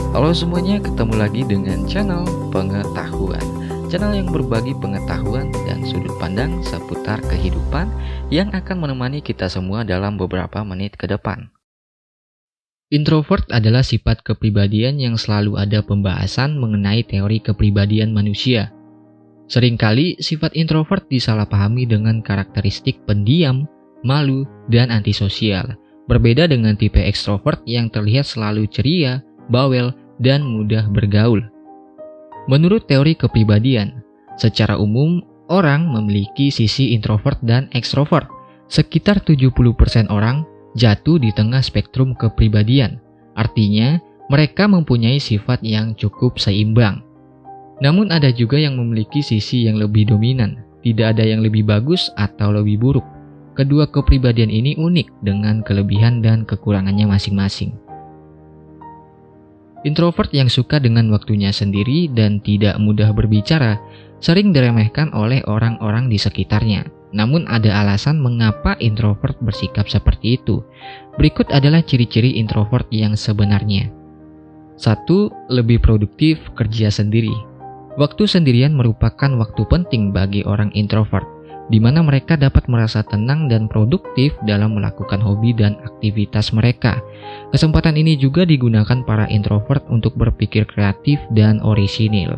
Halo semuanya, ketemu lagi dengan channel Pengetahuan. Channel yang berbagi pengetahuan dan sudut pandang seputar kehidupan yang akan menemani kita semua dalam beberapa menit ke depan. Introvert adalah sifat kepribadian yang selalu ada pembahasan mengenai teori kepribadian manusia. Seringkali sifat introvert disalahpahami dengan karakteristik pendiam, malu, dan antisosial. Berbeda dengan tipe ekstrovert yang terlihat selalu ceria, bawel, dan mudah bergaul. Menurut teori kepribadian, secara umum orang memiliki sisi introvert dan ekstrovert. Sekitar 70% orang jatuh di tengah spektrum kepribadian. Artinya, mereka mempunyai sifat yang cukup seimbang. Namun ada juga yang memiliki sisi yang lebih dominan. Tidak ada yang lebih bagus atau lebih buruk. Kedua kepribadian ini unik dengan kelebihan dan kekurangannya masing-masing. Introvert yang suka dengan waktunya sendiri dan tidak mudah berbicara sering diremehkan oleh orang-orang di sekitarnya. Namun ada alasan mengapa introvert bersikap seperti itu. Berikut adalah ciri-ciri introvert yang sebenarnya. 1. Lebih produktif kerja sendiri. Waktu sendirian merupakan waktu penting bagi orang introvert, di mana mereka dapat merasa tenang dan produktif dalam melakukan hobi dan aktivitas mereka. Kesempatan ini juga digunakan para introvert untuk berpikir kreatif dan orisinil.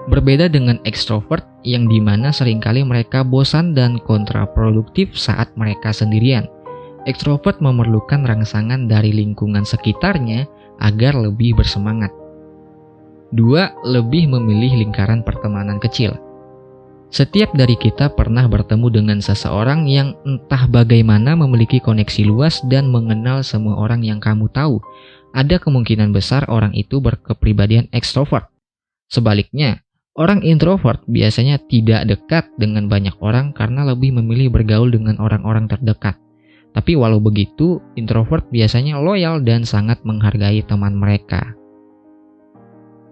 Berbeda dengan ekstrovert yang dimana seringkali mereka bosan dan kontraproduktif saat mereka sendirian. Ekstrovert memerlukan rangsangan dari lingkungan sekitarnya agar lebih bersemangat. 2. Lebih memilih lingkaran pertemanan kecil. Setiap dari kita pernah bertemu dengan seseorang yang entah bagaimana memiliki koneksi luas dan mengenal semua orang yang kamu tahu. Ada kemungkinan besar orang itu berkepribadian ekstrovert. Sebaliknya, orang introvert biasanya tidak dekat dengan banyak orang karena lebih memilih bergaul dengan orang-orang terdekat. Tapi walau begitu, introvert biasanya loyal dan sangat menghargai teman mereka.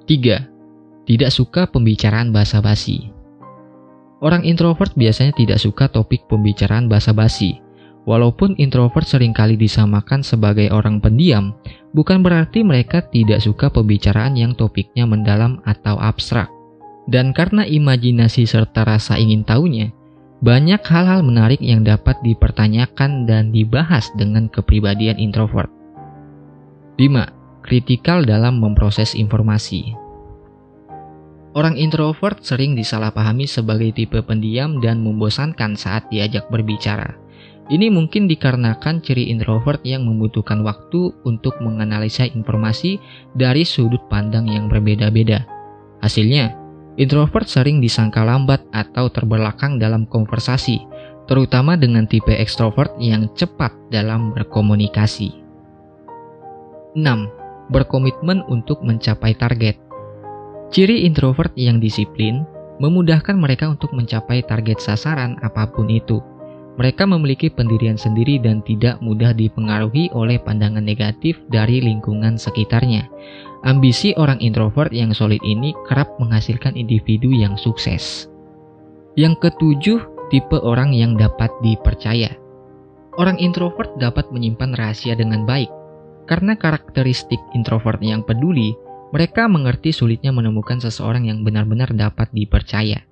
3. Tidak suka pembicaraan basa-basi. Orang introvert biasanya tidak suka topik pembicaraan basa-basi. Walaupun introvert seringkali disamakan sebagai orang pendiam, bukan berarti mereka tidak suka pembicaraan yang topiknya mendalam atau abstrak. Dan karena imajinasi serta rasa ingin tahunya, banyak hal-hal menarik yang dapat dipertanyakan dan dibahas dengan kepribadian introvert. 5. Kritikal dalam memproses informasi. Orang introvert sering disalahpahami sebagai tipe pendiam dan membosankan saat diajak berbicara. Ini mungkin dikarenakan ciri introvert yang membutuhkan waktu untuk menganalisa informasi dari sudut pandang yang berbeda-beda. Hasilnya, introvert sering disangka lambat atau terbelakang dalam konversasi, terutama dengan tipe ekstrovert yang cepat dalam berkomunikasi. 6. Berkomitmen untuk mencapai target. Ciri introvert yang disiplin memudahkan mereka untuk mencapai target sasaran apapun itu. Mereka memiliki pendirian sendiri dan tidak mudah dipengaruhi oleh pandangan negatif dari lingkungan sekitarnya. Ambisi orang introvert yang solid ini kerap menghasilkan individu yang sukses. Yang ketujuh, tipe orang yang dapat dipercaya. Orang introvert dapat menyimpan rahasia dengan baik. Karena karakteristik introvert yang peduli, mereka mengerti sulitnya menemukan seseorang yang benar-benar dapat dipercaya.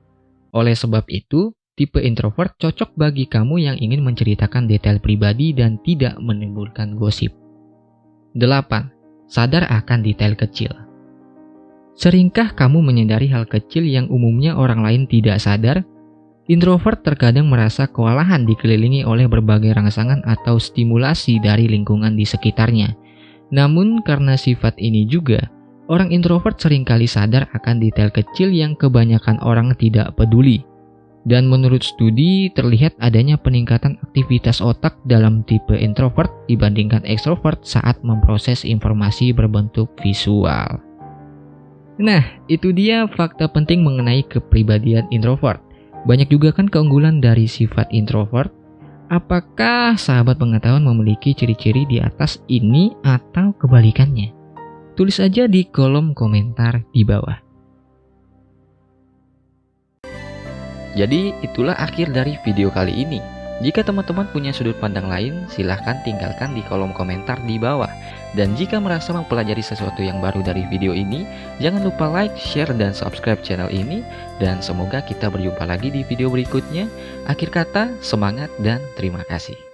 Oleh sebab itu, tipe introvert cocok bagi kamu yang ingin menceritakan detail pribadi dan tidak menimbulkan gosip. 8. Sadar akan detail kecil. Seringkah kamu menyadari hal kecil yang umumnya orang lain tidak sadar? Introvert terkadang merasa kewalahan dikelilingi oleh berbagai rangsangan atau stimulasi dari lingkungan di sekitarnya. Namun karena sifat ini juga, orang introvert seringkali sadar akan detail kecil yang kebanyakan orang tidak peduli. Dan menurut studi, terlihat adanya peningkatan aktivitas otak dalam tipe introvert dibandingkan ekstrovert saat memproses informasi berbentuk visual. Nah, itu dia fakta penting mengenai kepribadian introvert. Banyak juga kan keunggulan dari sifat introvert. Apakah sahabat pengetahuan memiliki ciri-ciri di atas ini atau kebalikannya? Tulis aja di kolom komentar di bawah. Jadi itulah akhir dari video kali ini. Jika teman-teman punya sudut pandang lain, silahkan tinggalkan di kolom komentar di bawah. Dan jika merasa mempelajari sesuatu yang baru dari video ini, jangan lupa like, share, dan subscribe channel ini. Dan semoga kita berjumpa lagi di video berikutnya. Akhir kata, semangat dan terima kasih.